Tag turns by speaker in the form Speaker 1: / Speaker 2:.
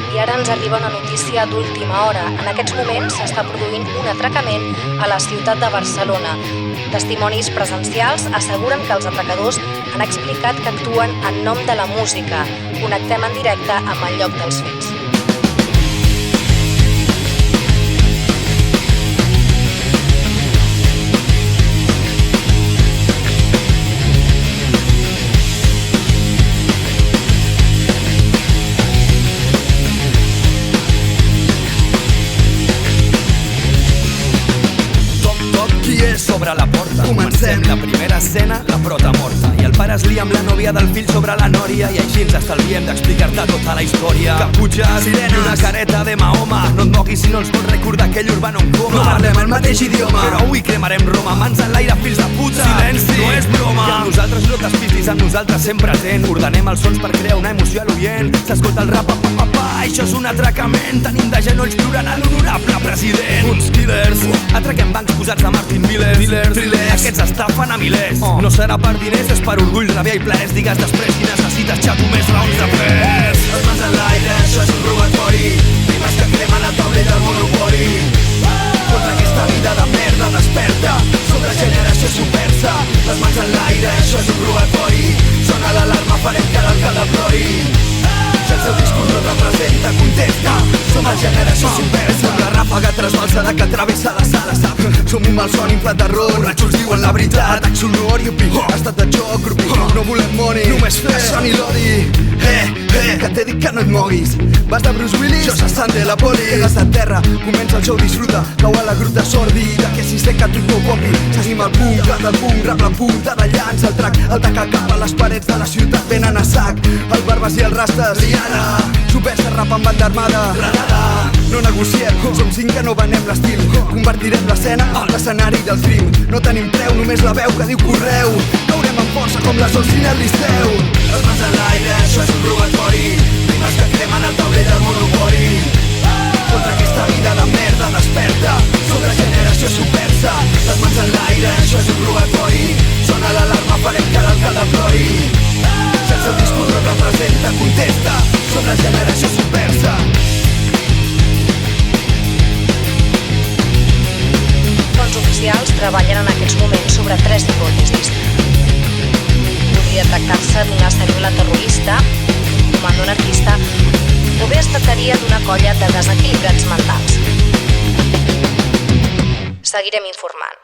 Speaker 1: I ara ens arriba una notícia d'última hora. En aquests moments s'està produint un atracament a la ciutat de Barcelona. Testimonis presencials asseguren que els atracadors han explicat que actuen en nom de la música. Connectem en directe amb el lloc dels fets.
Speaker 2: Sobre la porta comencem la primera escena, la prota morta, i el pare es lia amb la nòvia del fill sobre la nòria, i així ens estalviem d'explicar-te tota la història. Caputxes, sirenes i una careta de Mahoma. No et moguis si no ens vols recordar aquell urbano en coma. No parlem el mateix idioma, però avui cremarem Roma. Mans en l'aire, fills de puta. Silenci, no és broma. I amb nosaltres no t'espistis, amb nosaltres sempre atent. Ordenem els sons per crear una emoció a l'oient. S'escolta el rap, això és un atracament. Tenim de genolls plorant a l'honorable president. Uns killers, atraquem bancs posats de Martin Miller. Thrillers, aquests estafen a milers. No serà per diners, és per orgull, ràbia i plaers. Digues després si necessites xato més raons de pes. Les mans en l'aire, això és un robatori. Rimes que cremen el taulell del monopoli. Contra aquesta vida de merda desperta, som la generació subversa. Les mans en l'aire, això és un robatori. Sona l'alarma, farem que l'alcalde plori. Si el seu discurs no representa, contesta. Som la generació subversa. Som la ràfaga trasbalsada que travessa la sala, sap? Som un malson inflat d'error. Borratxos diuen la veritat. Atac sonor i opi, estat de joc, grupi. No volem money, només fer son i l'odi. Que t'he dit que no et moguis. Vas de Bruce Willis, jo s'estan de la poli. Quedes a terra, comença el show, disfruta. Cau a la gruta sòrdida, que si sé que tu no copi. Seguim el punt, canta el punt, rap la punta de llança. El trac, el tac al cap a les parets de la ciutat venen a sac. El barbes i el rastes, liana. Subversa rap amb banda armada, granada. No negociem, som 5 que no venem l'estil. Convertirem l'escena a l'escenari del crim. No tenim preu, només la veu que diu correu. Caurem amb força com les Olsin al Liceu. Les mans en l'aire, això és un robatori. Rimes que cremen el taulell del monopoli. Contra aquesta vida de merda desperta, som la generació subversa. Les mans en l'aire, això és un robatori. Sona l'alarma, farem que l'alcalde plori. Si el seu discurs no representa, contesta. Som la generació subversa.
Speaker 1: Fons oficials treballen en aquests moments sobre 3 hipòtesis. Podria tractar-se d'una cèl·lula terrorista, un comando anarquista, o bé es tractaria d'una colla de desequilibrats mentals. Seguirem informant.